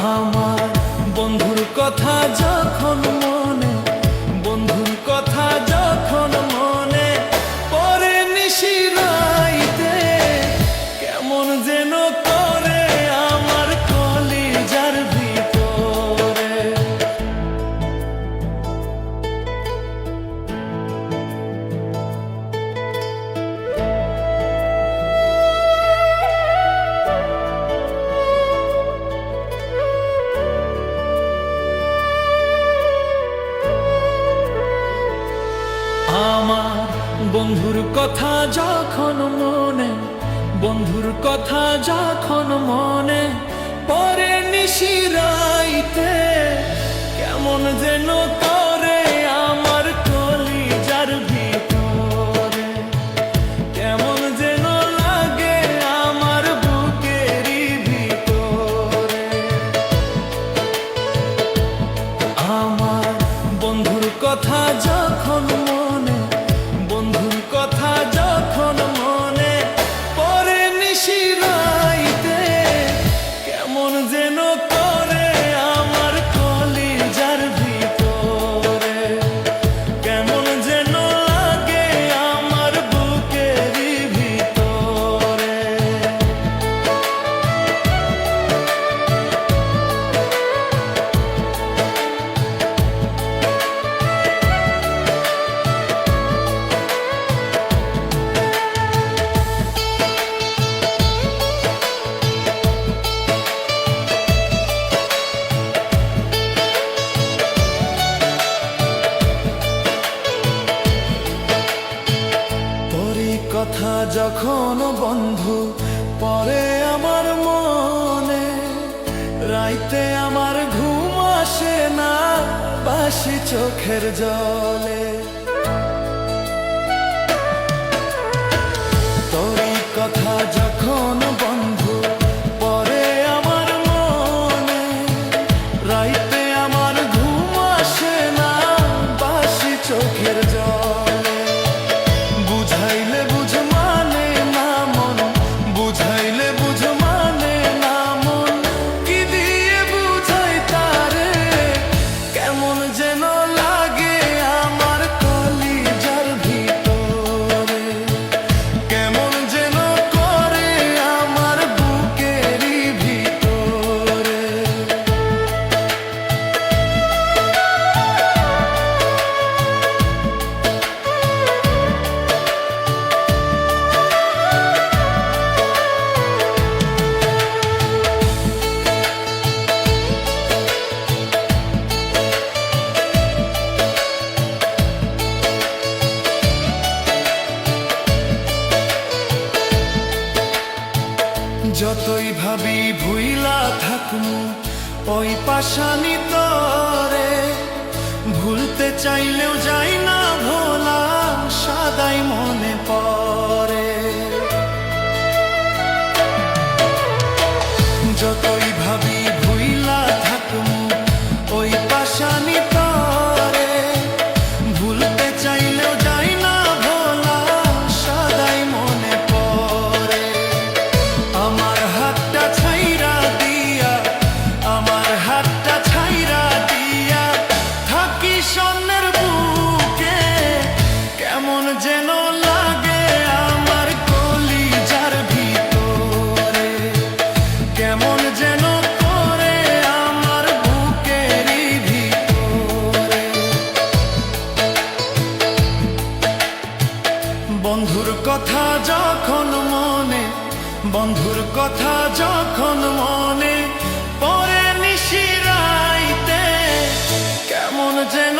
আমার বন্ধুর কথা যখন মনে, বন্ধুর কথা যখন মনে পরে নিশিরাইতে, কেমন যেন করে আমার কলিজার ভিতরে। আমার বন্ধুর কথা যখন মনে, বন্ধুর কথা যখন মনে পরে নিশিরাইতে, কেমন যেন করে আমার কলিজার ভিতরে, কেমন যেন লাগে আমার বুকেরই ভিতরে। আমার বন্ধুর কথা যখন মনে, বন্ধুর কথা যখন মনে পরে নিশিরাইতে, কেমন যেন করে আমার কলিজার ভিতরে, কেমন যেন লাগে আমার বুকেরই ভিতরে। কথা যখন বন্ধু পরে আমার মনে, রাইতে আমার ঘুম আসে না বাসি চোখের জলে। তোরই কথা যখন বন্ধু পরে আমার মনে, রাইতে আমার ঘুম আসে না বাসি চোখের জলে। বুঝাইলে বুঝ মানে না মন, বুঝাইলে বুঝ মানে না মন, কি দিয়ে বুঝাই তারে, কেমন যেন লাগে আমার কলিজার ভিতরে, কেমন যেন করে আমার বুকেরই ভিতরে। যতই ভাবি ভুইলা থাকমু ওই পাশানি তরে, ভুলতে চাইলেও যাই না ভোলা, সদাই মনে পড়ে। যতই ভাবি ভুইলা থাকমু ওই পাশানি তরে, ভুলতে চাইলেও যাই না ভোলা, সদাই মনে পড়ে। আমার হাতটা ছাইরা দিয়া, আমার হাতটা ছাইরা দিয়া থাকি স্বর্ণের বুকে, কেমন যেন লাগে আমার কলিজার ভিতরে, কেমন যেন করে আমার বুকেরই ভিতরে। বন্ধুর কথা যখন মনে, বন্ধুর কথা যখন মনে পরে নিশিরাইতে, কেমন যেন